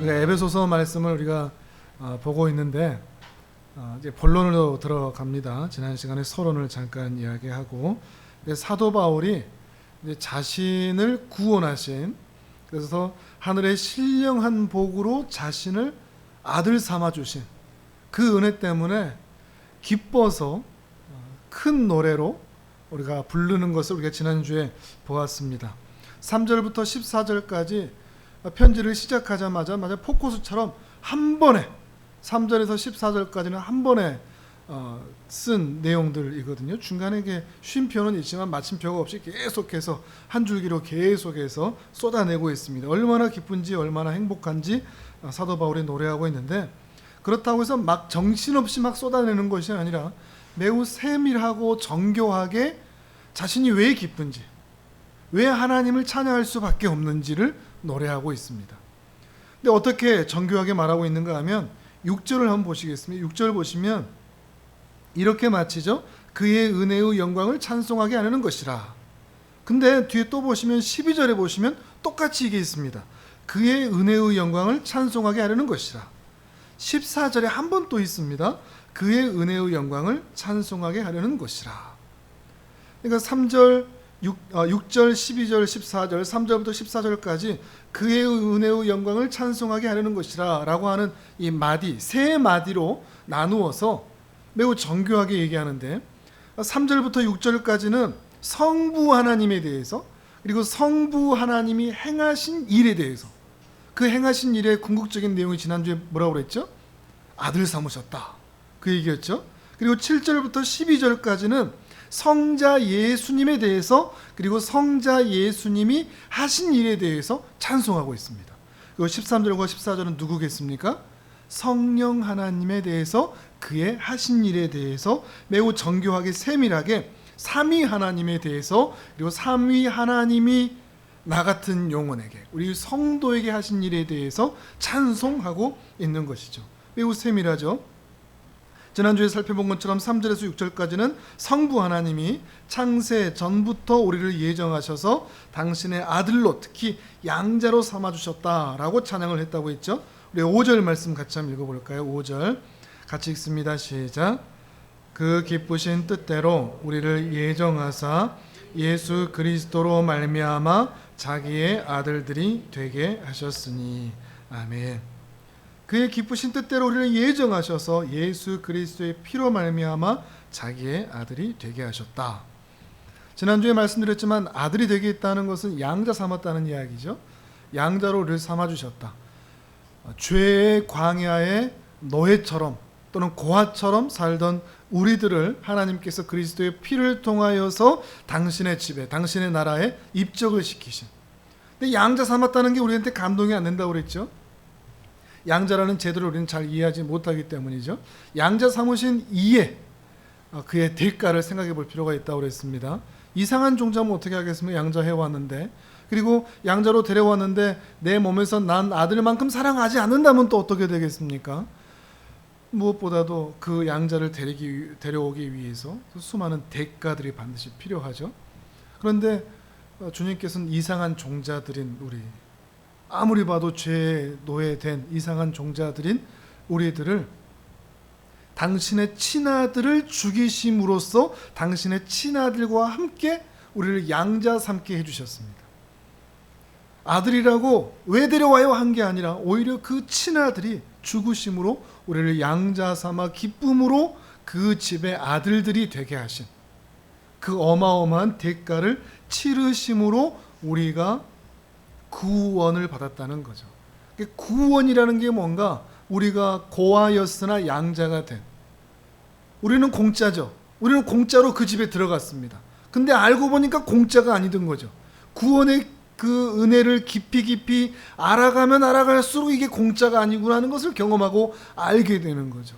우리가 에베소서 말씀을 우리가 보고 있는데 이제 본론으로 들어갑니다. 지난 시간에 서론을 잠깐 이야기하고 사도 바울이 이제 자신을 구원하신, 그래서 하늘의 신령한 복으로 자신을 아들 삼아 주신 그 은혜 때문에 기뻐서 큰 노래로 우리가 부르는 것을 우리가 지난주에 보았습니다. 3절부터 14절까지 편지를 시작하자마자 포커스처럼 한 번에 3절에서 14절까지는 한 번에 쓴 내용들이거든요. 중간에 이게 쉼표는 있지만 마침표가 없이 계속해서 한 줄기로 계속해서 쏟아내고 있습니다. 얼마나 기쁜지 얼마나 행복한지 사도 바울이 노래하고 있는데, 그렇다고 해서 막 정신없이 막 쏟아내는 것이 아니라 매우 세밀하고 정교하게 자신이 왜 기쁜지, 왜 하나님을 찬양할 수밖에 없는지를 노래하고 있습니다. 근데 어떻게 정교하게 말하고 있는가 하면 6절을 한번 보시겠습니다. 6절 보시면 이렇게 마치죠. 그의 은혜의 영광을 찬송하게 하려는 것이라. 근데 뒤에 또 보시면 12절에 보시면 똑같이 이게 있습니다. 그의 은혜의 영광을 찬송하게 하려는 것이라. 14절에 한 번 또 있습니다. 그의 은혜의 영광을 찬송하게 하려는 것이라. 그러니까 3절, 6절, 12절, 14절, 3절부터 14절까지 그의 은혜의 영광을 찬송하게 하려는 것이라 라고 하는 이 마디, 세 마디로 나누어서 매우 정교하게 얘기하는데, 3절부터 6절까지는 성부 하나님에 대해서, 그리고 성부 하나님이 행하신 일에 대해서, 그 행하신 일의 궁극적인 내용이 지난주에 뭐라고 그랬죠? 아들 삼으셨다, 그 얘기였죠. 그리고 7절부터 12절까지는 성자 예수님에 대해서, 그리고 성자 예수님이 하신 일에 대해서 찬송하고 있습니다. 그리고 13절과 14절은 누구겠습니까? 성령 하나님에 대해서, 그의 하신 일에 대해서 매우 정교하게 세밀하게 삼위 하나님에 대해서, 그리고 삼위 하나님이 나 같은 영혼에게, 우리 성도에게 하신 일에 대해서 찬송하고 있는 것이죠. 매우 세밀하죠. 지난주에 살펴본 것처럼 3절에서 6절까지는 성부 하나님이 창세 전부터 우리를 예정하셔서 당신의 아들로, 특히 양자로 삼아주셨다라고 찬양을 했다고 했죠. 우리 5절 말씀 같이 한번 읽어볼까요? 5절 같이 읽습니다. 시작. 그 기쁘신 뜻대로 우리를 예정하사 예수 그리스도로 말미암아 자기의 아들들이 되게 하셨으니. 아멘. 그의 기쁘신 뜻대로 우리를 예정하셔서 예수 그리스도의 피로 말미암아 자기의 아들이 되게 하셨다. 지난주에 말씀드렸지만 아들이 되게 했다는 것은 양자 삼았다는 이야기죠. 양자로 우리를 삼아주셨다. 죄의 광야에 노예처럼 또는 고아처럼 살던 우리들을 하나님께서 그리스도의 피를 통하여서 당신의 집에, 당신의 나라에 입적을 시키신. 근데 양자 삼았다는 게 우리한테 감동이 안 된다고 그랬죠. 양자라는 제도를 우리는 잘 이해하지 못하기 때문이죠. 양자 삼으신 이에 그의 대가를 생각해 볼 필요가 있다고 그랬습니다. 이상한 종자면 어떻게 하겠습니까? 양자 해왔는데. 그리고 양자로 데려왔는데 내 몸에서 난 아들만큼 사랑하지 않는다면 또 어떻게 되겠습니까? 무엇보다도 그 양자를 데려오기 위해서 수많은 대가들이 반드시 필요하죠. 그런데 주님께서는 이상한 종자들인 우리, 아무리 봐도 죄의 노예된 이상한 종자들인 우리들을 당신의 친아들을 죽이심으로써 당신의 친아들과 함께 우리를 양자 삼게 해주셨습니다. 아들이라고 왜 데려와요 한 게 아니라 오히려 그 친아들이 죽으심으로 우리를 양자 삼아 기쁨으로 그 집의 아들들이 되게 하신 그 어마어마한 대가를 치르심으로 우리가 구원을 받았다는 거죠. 구원이라는 게 뭔가, 우리가 고아였으나 양자가 된, 우리는 공짜죠. 우리는 공짜로 그 집에 들어갔습니다. 근데 알고 보니까 공짜가 아니던 거죠. 구원의 그 은혜를 깊이 알아가면 알아갈수록 이게 공짜가 아니구나 하는 것을 경험하고 알게 되는 거죠.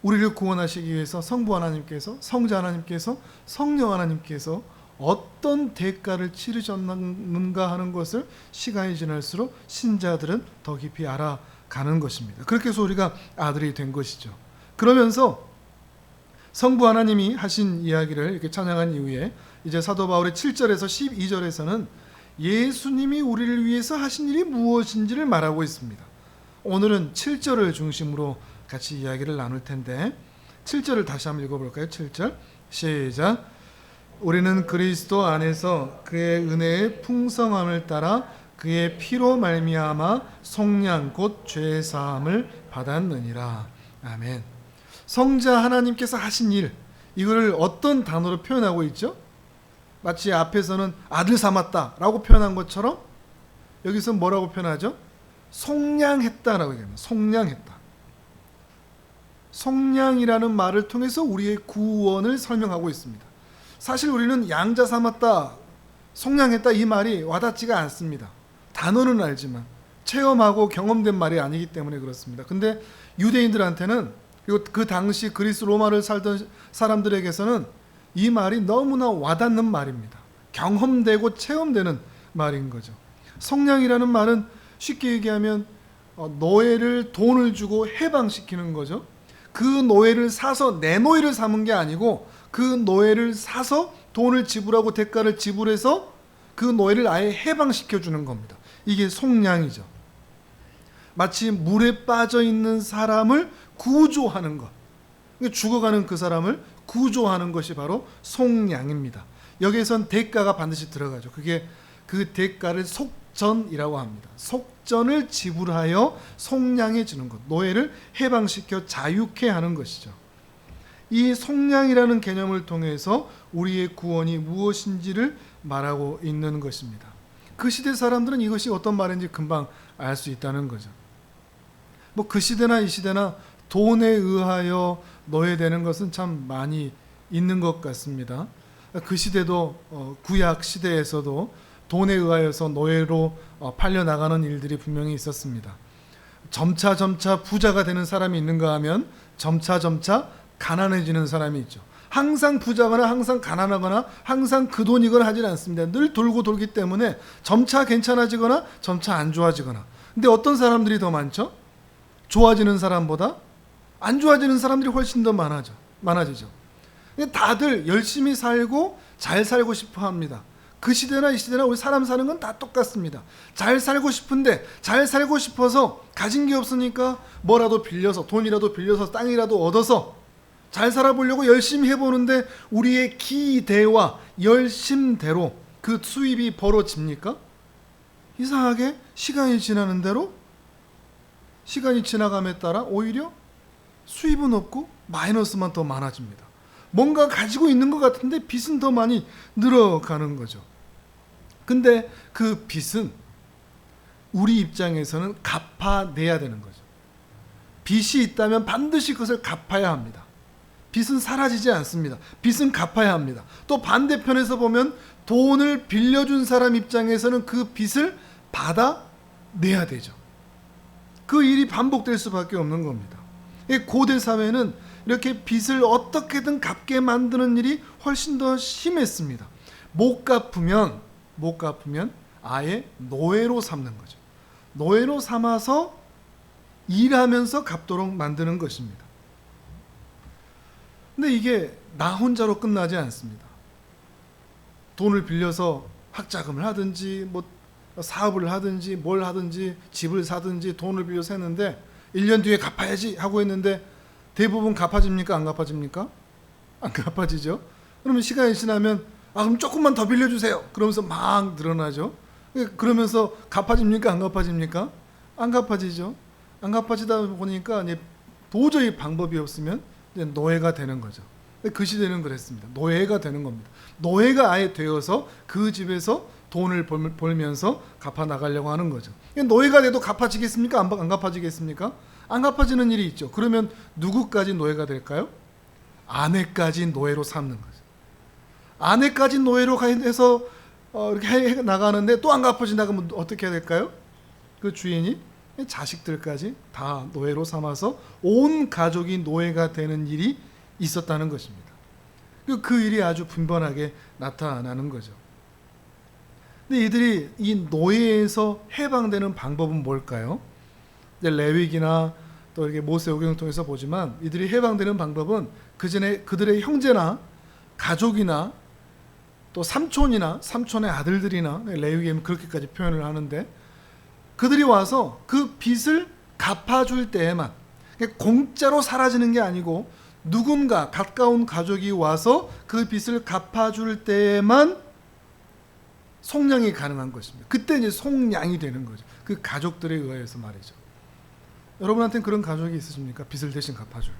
우리를 구원하시기 위해서 성부 하나님께서, 성자 하나님께서, 성령 하나님께서 어떤 대가를 치르셨는가 하는 것을 시간이 지날수록 신자들은 더 깊이 알아가는 것입니다. 그렇게 해서 우리가 아들이 된 것이죠. 그러면서 성부 하나님이 하신 이야기를 이렇게 찬양한 이후에 이제 사도 바울의 7절에서 12절에서는 예수님이 우리를 위해서 하신 일이 무엇인지를 말하고 있습니다. 오늘은 7절을 중심으로 같이 이야기를 나눌 텐데 7절을 다시 한번 읽어볼까요? 7절 시작. 우리는 그리스도 안에서 그의 은혜의 풍성함을 따라 그의 피로 말미암아 속량 곧 죄 사함을 받았느니라. 아멘. 성자 하나님께서 하신 일, 이거를 어떤 단어로 표현하고 있죠? 마치 앞에서는 아들 삼았다라고 표현한 것처럼 여기서 뭐라고 표현하죠? 속량했다라고 얘기합니다. 속량했다. 속량이라는 말을 통해서 우리의 구원을 설명하고 있습니다. 사실 우리는 양자 삼았다, 속량했다 이 말이 와닿지가 않습니다. 단어는 알지만 체험하고 경험된 말이 아니기 때문에 그렇습니다. 근데 유대인들한테는, 그리고 그 당시 그리스 로마를 살던 사람들에게서는 이 말이 너무나 와닿는 말입니다. 경험되고 체험되는 말인 거죠. 속량이라는 말은 쉽게 얘기하면 노예를 돈을 주고 해방시키는 거죠. 그 노예를 사서 내 노예를 삼은 게 아니고 그 노예를 사서 돈을 지불하고 대가를 지불해서 그 노예를 아예 해방시켜 주는 겁니다. 이게 속량이죠. 마치 물에 빠져 있는 사람을 구조하는 것, 죽어가는 그 사람을 구조하는 것이 바로 속량입니다. 여기에선 대가가 반드시 들어가죠. 그게 그 대가를 속전이라고 합니다. 속전을 지불하여 속량해 주는 것, 노예를 해방시켜 자유케 하는 것이죠. 이 속량이라는 개념을 통해서 우리의 구원이 무엇인지를 말하고 있는 것입니다. 그 시대 사람들은 이것이 어떤 말인지 금방 알 수 있다는 거죠. 뭐 그 시대나 이 시대나 돈에 의하여 노예되는 것은 참 많이 있는 것 같습니다. 그 시대도 구약 시대에서도 돈에 의하여서 노예로 팔려나가는 일들이 분명히 있었습니다. 점차 부자가 되는 사람이 있는가 하면 점차 가난해지는 사람이 있죠. 항상 부자거나 항상 가난하거나 항상 그 돈이거나 하질 않습니다. 늘 돌고 돌기 때문에 점차 괜찮아지거나 점차 안 좋아지거나. 근데 어떤 사람들이 더 많죠? 좋아지는 사람보다 안 좋아지는 사람들이 훨씬 더 많아지죠. 다들 열심히 살고 잘 살고 싶어 합니다. 그 시대나 이 시대나 우리 사람 사는 건 다 똑같습니다. 잘 살고 싶은데 잘 살고 싶어서 가진 게 없으니까 뭐라도 빌려서, 돈이라도 빌려서, 땅이라도 얻어서 잘 살아보려고 열심히 해보는데 우리의 기대와 열심대로 그 수입이 벌어집니까? 이상하게 시간이 지나는 대로, 시간이 지나감에 따라 오히려 수입은 없고 마이너스만 더 많아집니다. 뭔가 가지고 있는 것 같은데 빚은 더 많이 늘어가는 거죠. 근데 그 빚은 우리 입장에서는 갚아내야 되는 거죠. 빚이 있다면 반드시 그것을 갚아야 합니다. 빚은 사라지지 않습니다. 빚은 갚아야 합니다. 또 반대편에서 보면 돈을 빌려준 사람 입장에서는 그 빚을 받아내야 되죠. 그 일이 반복될 수밖에 없는 겁니다. 고대 사회는 이렇게 빚을 어떻게든 갚게 만드는 일이 훨씬 더 심했습니다. 못 갚으면 아예 노예로 삼는 거죠. 노예로 삼아서 일하면서 갚도록 만드는 것입니다. 근데 이게 나 혼자로 끝나지 않습니다. 돈을 빌려서 학자금을 하든지 뭐 사업을 하든지 뭘 하든지 집을 사든지 돈을 빌려서 했는데 1년 뒤에 갚아야지 하고 했는데 대부분 갚아집니까? 안 갚아집니까? 안 갚아지죠. 그러면 시간이 지나면 그럼 조금만 더 빌려주세요. 그러면서 막 늘어나죠. 그러면서 갚아집니까? 안 갚아집니까? 안 갚아지죠. 안 갚아지다 보니까 이제 도저히 방법이 없으면 이제 노예가 되는 거죠. 그 시대는 그랬습니다. 노예가 되는 겁니다. 노예가 아예 되어서 그 집에서 돈을 벌면서 갚아 나가려고 하는 거죠. 노예가 돼도 갚아지겠습니까? 안 갚아지겠습니까? 안 갚아지는 일이 있죠. 그러면 누구까지 노예가 될까요? 아내까지 노예로 삼는 거죠. 아내까지 노예로 해서 이렇게 해 나가는데 또 안 갚아진다 그러면 어떻게 해야 될까요? 그 주인이 자식들까지 다 노예로 삼아서 온 가족이 노예가 되는 일이 있었다는 것입니다. 그 일이 아주 빈번하게 나타나는 거죠. 근데 이들이 이 노예에서 해방되는 방법은 뭘까요? 이제 레위기나 또 이렇게 모세오경을 통해서 보지만 이들이 해방되는 방법은 그 전에 그들의 형제나 가족이나 또 삼촌이나 삼촌의 아들들이나 레위기에는 그렇게까지 표현을 하는데 그들이 와서 그 빚을 갚아줄 때에만 공짜로 사라지는 게 아니고 누군가 가까운 가족이 와서 그 빚을 갚아줄 때에만 속량이 가능한 것입니다. 그때 이제 속량이 되는 거죠. 그 가족들에 의해서 말이죠. 여러분한테는 그런 가족이 있으십니까? 빚을 대신 갚아줄.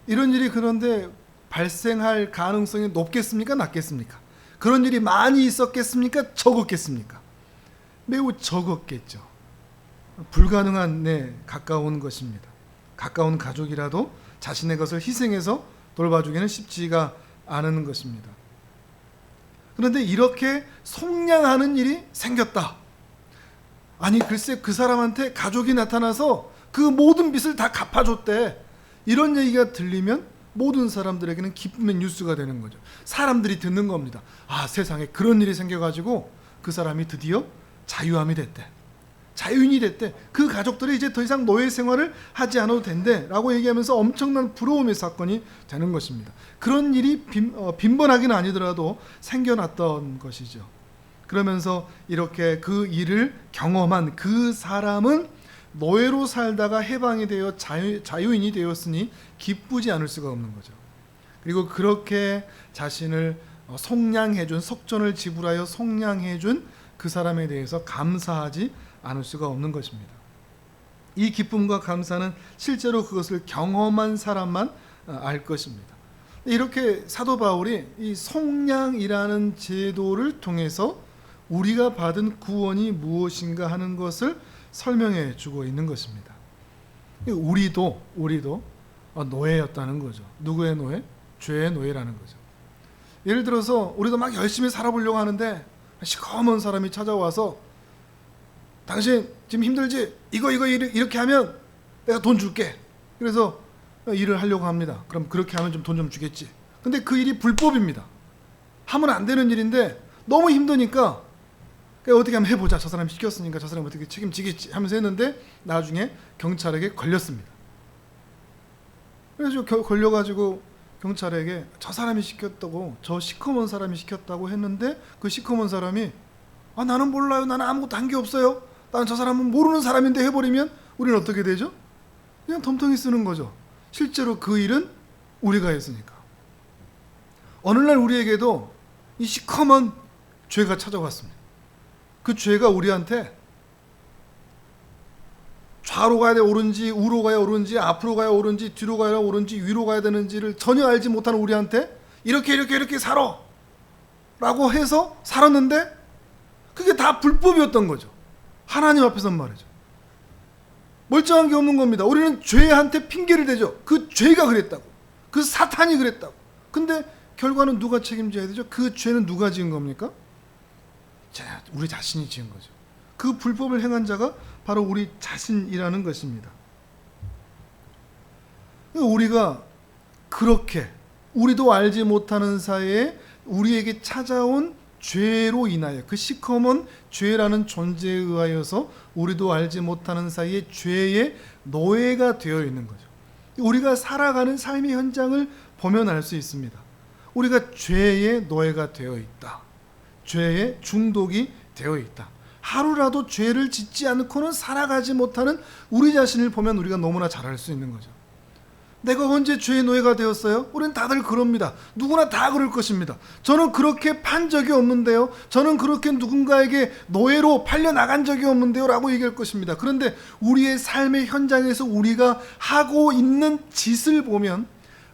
이런 일이 그런데 발생할 가능성이 높겠습니까? 낮겠습니까? 그런 일이 많이 있었겠습니까? 적었겠습니까? 매우 적었겠죠. 불가능한 가까운 것입니다. 가까운 가족이라도 자신의 것을 희생해서 돌봐주기는 쉽지가 않은 것입니다. 그런데 이렇게 속량하는 일이 생겼다. 아니 글쎄 그 사람한테 가족이 나타나서 그 모든 빚을 다 갚아줬대. 이런 얘기가 들리면 모든 사람들에게는 기쁨의 뉴스가 되는 거죠. 사람들이 듣는 겁니다. 아, 세상에 그런 일이 생겨가지고 그 사람이 드디어 자유함이 됐대. 자유인이 됐대. 그 가족들이 이제 더 이상 노예 생활을 하지 않아도 된대 라고 얘기하면서 엄청난 부러움의 사건이 되는 것입니다. 그런 일이 빈번하기는 아니더라도 생겨났던 것이죠. 그러면서 이렇게 그 일을 경험한 그 사람은 노예로 살다가 해방이 되어 자유인이 되었으니 기쁘지 않을 수가 없는 거죠. 그리고 그렇게 자신을 속량해준, 속전을 지불하여 속량해준 그 사람에 대해서 감사하지 않을 수가 없는 것입니다. 이 기쁨과 감사는 실제로 그것을 경험한 사람만 알 것입니다. 이렇게 사도 바울이 이 속량이라는 제도를 통해서 우리가 받은 구원이 무엇인가 하는 것을 설명해 주고 있는 것입니다. 우리도 노예였다는 거죠. 누구의 노예? 죄의 노예라는 거죠. 예를 들어서 우리도 막 열심히 살아보려고 하는데 시커먼 사람이 찾아와서 당신 지금 힘들지? 이거 이렇게 하면 내가 돈 줄게. 그래서 일을 하려고 합니다. 그럼 그렇게 하면 좀 돈 좀 주겠지. 근데 그 일이 불법입니다. 하면 안 되는 일인데 너무 힘드니까 어떻게 하면 해보자. 저 사람이 시켰으니까 저 사람이 어떻게 책임지겠지 하면서 했는데 나중에 경찰에게 걸렸습니다. 그래서 걸려가지고 경찰에게 저 사람이 시켰다고, 저 시커먼 사람이 시켰다고 했는데 그 시커먼 사람이 나는 몰라요. 나는 아무것도 한 게 없어요. 나는 저 사람은 모르는 사람인데 해버리면 우리는 어떻게 되죠? 그냥 덤텅이 쓰는 거죠. 실제로 그 일은 우리가 했으니까. 어느 날 우리에게도 이 시커먼 죄가 찾아왔습니다. 그 죄가 우리한테 좌로 가야 돼 옳은지, 우로 가야 옳은지, 앞으로 가야 옳은지, 뒤로 가야 옳은지, 위로 가야 되는지를 전혀 알지 못하는 우리한테 이렇게 살아 라고 해서 살았는데 그게 다 불법이었던 거죠. 하나님 앞에선 말이죠. 멀쩡한 게 없는 겁니다. 우리는 죄한테 핑계를 대죠. 그 죄가 그랬다고, 그 사탄이 그랬다고. 근데 결과는 누가 책임져야 되죠? 그 죄는 누가 지은 겁니까? 우리 자신이 지은 거죠. 그 불법을 행한 자가 바로 우리 자신이라는 것입니다. 우리가 그렇게 우리도 알지 못하는 사이에 우리에게 찾아온 죄로 인하여, 그 시커먼 죄라는 존재에 의하여서 우리도 알지 못하는 사이에 죄의 노예가 되어 있는 거죠. 우리가 살아가는 삶의 현장을 보면 알 수 있습니다. 우리가 죄의 노예가 되어 있다. 죄의 중독이 되어 있다. 하루라도 죄를 짓지 않고는 살아가지 못하는 우리 자신을 보면 우리가 너무나 잘 알 수 있는 거죠. 내가 언제 죄의 노예가 되었어요? 우리는 다들 그럽니다. 누구나 다 그럴 것입니다. 저는 그렇게 판 적이 없는데요. 저는 그렇게 누군가에게 노예로 팔려나간 적이 없는데요 라고 얘기할 것입니다. 그런데 우리의 삶의 현장에서 우리가 하고 있는 짓을 보면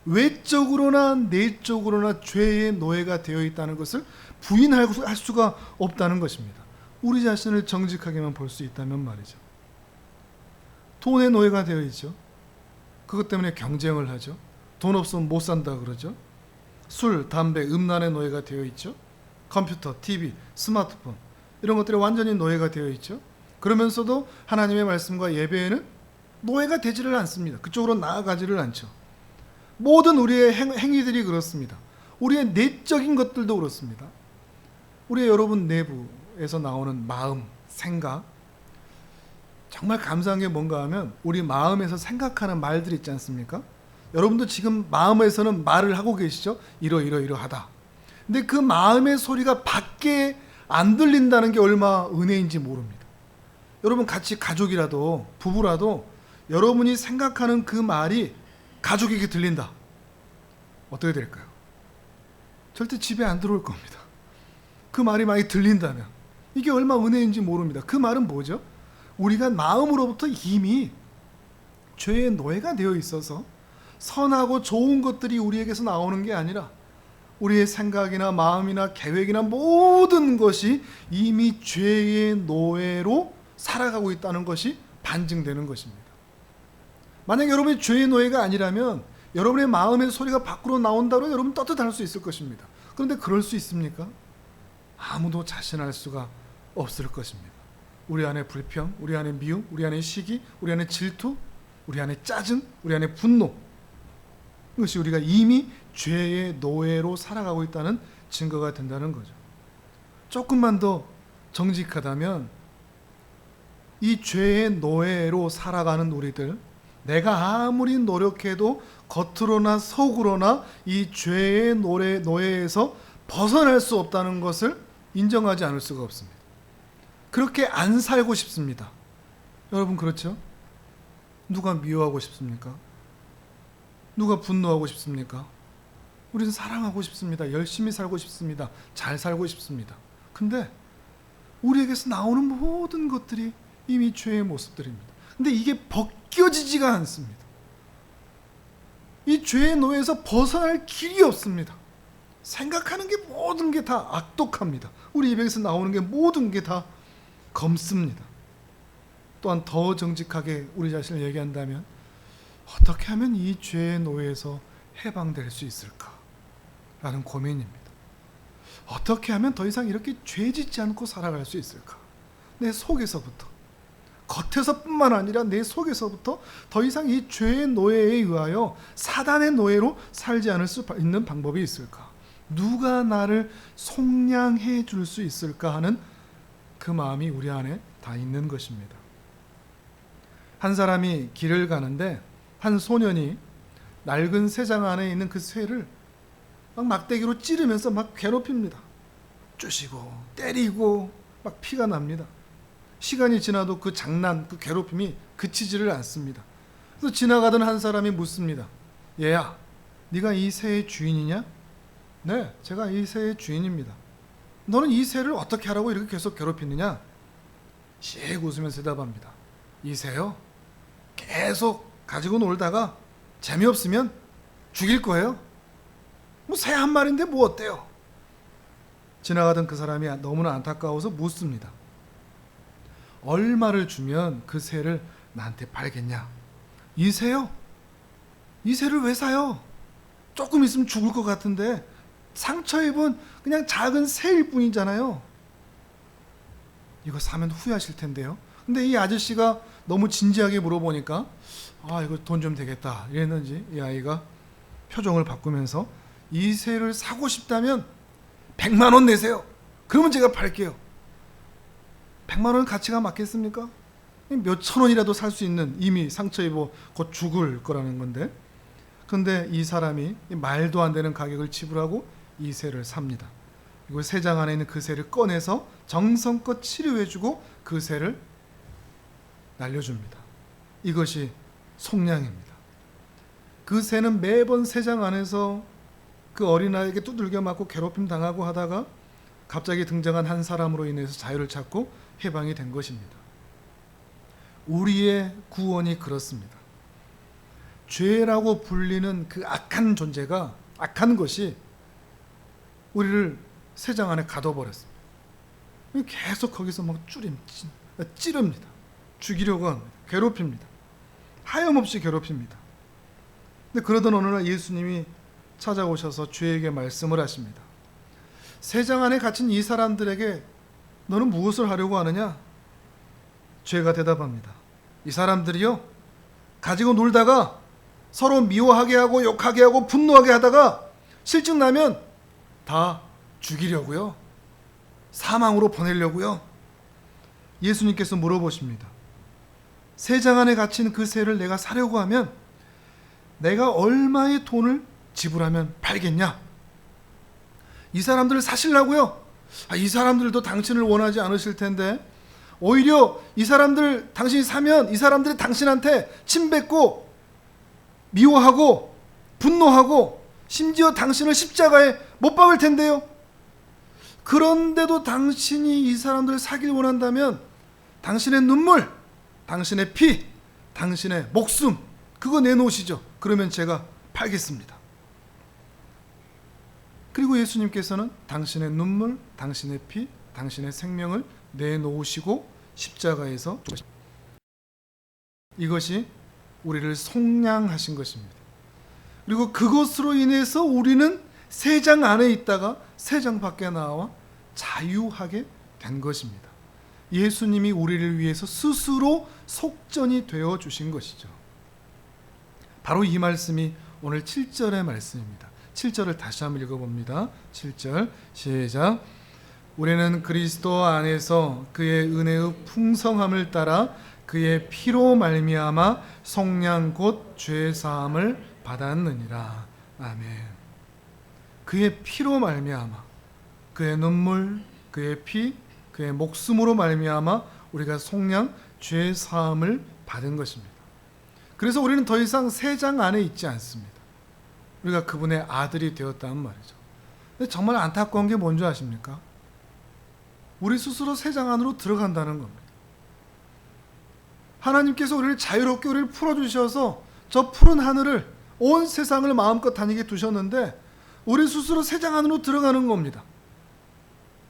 외적으로나 내적으로나 죄의 노예가 되어 있다는 것을 부인할 수가 없다는 것입니다. 우리 자신을 정직하게만 볼 수 있다면 말이죠. 돈의 노예가 되어 있죠. 그것 때문에 경쟁을 하죠. 돈 없으면 못 산다 그러죠. 술, 담배, 음란의 노예가 되어 있죠. 컴퓨터, TV, 스마트폰 이런 것들이 완전히 노예가 되어 있죠. 그러면서도 하나님의 말씀과 예배에는 노예가 되지를 않습니다. 그쪽으로 나아가지를 않죠. 모든 우리의 행위들이 그렇습니다. 우리의 내적인 것들도 그렇습니다. 우리 여러분 내부에서 나오는 마음, 생각, 정말 감사한 게 뭔가 하면 우리 마음에서 생각하는 말들 있지 않습니까? 여러분도 지금 마음에서는 말을 하고 계시죠? 이러하다. 근데 그 마음의 소리가 밖에 안 들린다는 게 얼마 은혜인지 모릅니다. 여러분 같이 가족이라도 부부라도 여러분이 생각하는 그 말이 가족에게 들린다. 어떻게 될까요? 절대 집에 안 들어올 겁니다. 그 말이 많이 들린다면 이게 얼마 은혜인지 모릅니다. 그 말은 뭐죠? 우리가 마음으로부터 이미 죄의 노예가 되어 있어서 선하고 좋은 것들이 우리에게서 나오는 게 아니라 우리의 생각이나 마음이나 계획이나 모든 것이 이미 죄의 노예로 살아가고 있다는 것이 반증되는 것입니다. 만약 여러분이 죄의 노예가 아니라면 여러분의 마음의 소리가 밖으로 나온다고 여러분 떳떳할 수 있을 것입니다. 그런데 그럴 수 있습니까? 아무도 자신할 수가 없을 것입니다. 우리 안에 불평, 우리 안에 미움, 우리 안에 시기, 우리 안에 질투, 우리 안에 짜증, 우리 안에 분노, 이것이 우리가 이미 죄의 노예로 살아가고 있다는 증거가 된다는 거죠. 조금만 더 정직하다면 이 죄의 노예로 살아가는 우리들, 내가 아무리 노력해도 겉으로나 속으로나 이 죄의 노예에서 벗어날 수 없다는 것을 인정하지 않을 수가 없습니다. 그렇게 안 살고 싶습니다. 여러분 그렇죠? 누가 미워하고 싶습니까? 누가 분노하고 싶습니까? 우리는 사랑하고 싶습니다. 열심히 살고 싶습니다. 잘 살고 싶습니다. 근데 우리에게서 나오는 모든 것들이 이미 죄의 모습들입니다. 근데 이게 벗겨지지가 않습니다. 이 죄의 노예에서 벗어날 길이 없습니다. 생각하는 게 모든 게 다 악독합니다. 우리 입에서 나오는 게 모든 게 다 검습니다. 또한 더 정직하게 우리 자신을 얘기한다면 어떻게 하면 이 죄의 노예에서 해방될 수 있을까? 라는 고민입니다. 어떻게 하면 더 이상 이렇게 죄 짓지 않고 살아갈 수 있을까? 내 속에서부터, 겉에서뿐만 아니라 내 속에서부터 더 이상 이 죄의 노예에 의하여 사단의 노예로 살지 않을 수 있는 방법이 있을까? 누가 나를 속량해 줄 수 있을까 하는 그 마음이 우리 안에 다 있는 것입니다. 한 사람이 길을 가는데 한 소년이 낡은 새장 안에 있는 그 쇠를 막 막대기로 찌르면서 막 괴롭힙니다. 쪼시고 때리고 막 피가 납니다. 시간이 지나도 그 장난, 그 괴롭힘이 그치지를 않습니다. 그래서 지나가던 한 사람이 묻습니다. 얘야, 네가 이 새의 주인이냐? 네, 제가 이 새의 주인입니다. 너는 이 새를 어떻게 하라고 이렇게 계속 괴롭히느냐? 씩 웃으면서 대답합니다. 이 새요? 계속 가지고 놀다가 재미없으면 죽일 거예요. 뭐 새 한 마리인데 뭐 어때요? 지나가던 그 사람이 너무나 안타까워서 묻습니다. 얼마를 주면 그 새를 나한테 팔겠냐? 이 새요? 이 새를 왜 사요? 조금 있으면 죽을 것 같은데 상처 입은 그냥 작은 새일 뿐이잖아요. 이거 사면 후회하실 텐데요. 근데 이 아저씨가 너무 진지하게 물어보니까 이거 돈 좀 되겠다 이랬는지 이 아이가 표정을 바꾸면서 이 새를 사고 싶다면 100만 원 내세요. 그러면 제가 팔게요. 100만 원 가치가 맞겠습니까? 몇 천 원이라도 살 수 있는, 이미 상처 입어 곧 죽을 거라는 건데, 근데 이 사람이 말도 안 되는 가격을 지불하고 이 새를 삽니다. 그리고 새장 안에 있는 그 새를 꺼내서 정성껏 치료해주고 그 새를 날려줍니다. 이것이 속량입니다. 그 새는 매번 새장 안에서 그 어린아이에게 두들겨 맞고 괴롭힘 당하고 하다가 갑자기 등장한 한 사람으로 인해서 자유를 찾고 해방이 된 것입니다. 우리의 구원이 그렇습니다. 죄라고 불리는 그 악한 존재가, 악한 것이 우리를 새장 안에 가둬버렸습니다. 계속 거기서 막 찌릅니다. 죽이려고 합니다. 괴롭힙니다. 하염없이 괴롭힙니다. 근데 그러던 어느 날 예수님이 찾아오셔서 죄에게 말씀을 하십니다. 새장 안에 갇힌 이 사람들에게 너는 무엇을 하려고 하느냐? 죄가 대답합니다. 이 사람들이요, 가지고 놀다가 서로 미워하게 하고 욕하게 하고 분노하게 하다가 실증 나면 다 죽이려고요. 사망으로 보내려고요. 예수님께서 물어보십니다. 새장 안에 갇힌 그 새를 내가 사려고 하면 내가 얼마의 돈을 지불하면 팔겠냐? 이 사람들을 사시려고요? 이 사람들도 당신을 원하지 않으실 텐데 오히려 이 사람들 당신이 사면 이 사람들이 당신한테 침뱉고 미워하고 분노하고 심지어 당신을 십자가에 못 박을 텐데요. 그런데도 당신이 이 사람들을 사길 원한다면 당신의 눈물, 당신의 피, 당신의 목숨 그거 내놓으시죠. 그러면 제가 팔겠습니다. 그리고 예수님께서는 당신의 눈물, 당신의 피, 당신의 생명을 내놓으시고 십자가에서 죽으십니다. 이것이 우리를 속량하신 것입니다. 그리고 그것으로 인해서 우리는 새 장 안에 있다가 새 장 밖에 나와 자유하게 된 것입니다. 예수님이 우리를 위해서 스스로 속전이 되어 주신 것이죠. 바로 이 말씀이 오늘 7절의 말씀입니다. 7절을 다시 한번 읽어봅니다. 7절 시작. 우리는 그리스도 안에서 그의 은혜의 풍성함을 따라 그의 피로 말미암아 속량 곧 죄 사함을 받았느니라. 아멘. 그의 피로 말미암아 그의 눈물, 그의 피, 그의 목숨으로 말미암아 우리가 속량 죄 사함을 받은 것입니다. 그래서 우리는 더 이상 새 장 안에 있지 않습니다. 우리가 그분의 아들이 되었다는 말이죠. 근데 정말 안타까운 게 뭔지 아십니까? 우리 스스로 새 장 안으로 들어간다는 겁니다. 하나님께서 우리를 자유롭게 우리를 풀어주셔서 저 푸른 하늘을 온 세상을 마음껏 다니게 두셨는데 우리 스스로 새 장 안으로 들어가는 겁니다.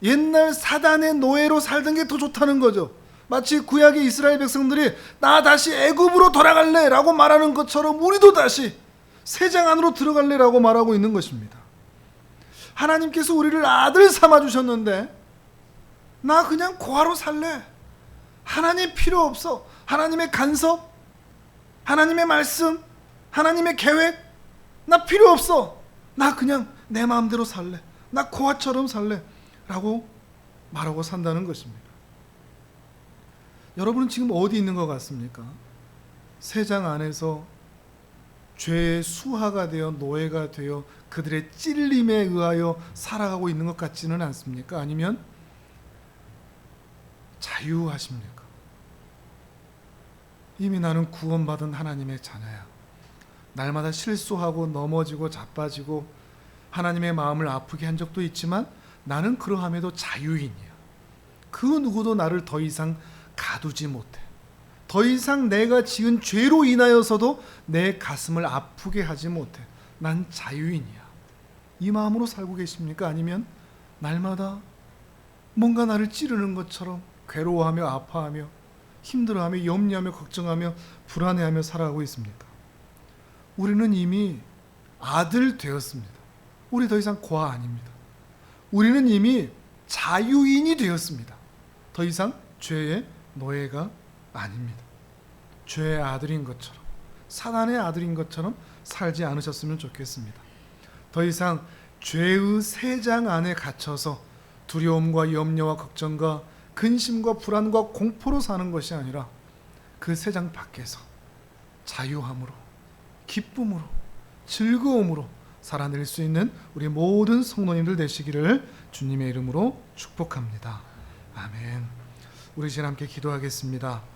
옛날 사단의 노예로 살던 게 더 좋다는 거죠. 마치 구약의 이스라엘 백성들이 나 다시 애굽으로 돌아갈래 라고 말하는 것처럼 우리도 다시 새 장 안으로 들어갈래 라고 말하고 있는 것입니다. 하나님께서 우리를 아들 삼아주셨는데 나 그냥 고아로 살래. 하나님 필요 없어. 하나님의 간섭, 하나님의 말씀, 하나님의 계획 나 필요 없어. 나 그냥 내 마음대로 살래. 나 고아처럼 살래 라고 말하고 산다는 것입니다. 여러분은 지금 어디 있는 것 같습니까? 새 장 안에서 죄의 수하가 되어 노예가 되어 그들의 찔림에 의하여 살아가고 있는 것 같지는 않습니까? 아니면 자유하십니까? 이미 나는 구원받은 하나님의 자녀야. 날마다 실수하고 넘어지고 자빠지고 하나님의 마음을 아프게 한 적도 있지만 나는 그러함에도 자유인이야. 그 누구도 나를 더 이상 가두지 못해. 더 이상 내가 지은 죄로 인하여서도 내 가슴을 아프게 하지 못해. 난 자유인이야. 이 마음으로 살고 계십니까? 아니면 날마다 뭔가 나를 찌르는 것처럼 괴로워하며 아파하며 힘들어하며 염려하며 걱정하며 불안해하며 살아가고 있습니까? 우리는 이미 아들 되었습니다. 우리 더 이상 고아 아닙니다. 우리는 이미 자유인이 되었습니다. 더 이상 죄의 노예가 아닙니다. 죄의 아들인 것처럼, 사단의 아들인 것처럼 살지 않으셨으면 좋겠습니다. 더 이상 죄의 새 장 안에 갇혀서 두려움과 염려와 걱정과 근심과 불안과 공포로 사는 것이 아니라 그 새 장 밖에서 자유함으로, 기쁨으로, 즐거움으로 살아낼 수 있는 우리 모든 성도님들 되시기를 주님의 이름으로 축복합니다. 아멘. 우리 이제 함께 기도하겠습니다.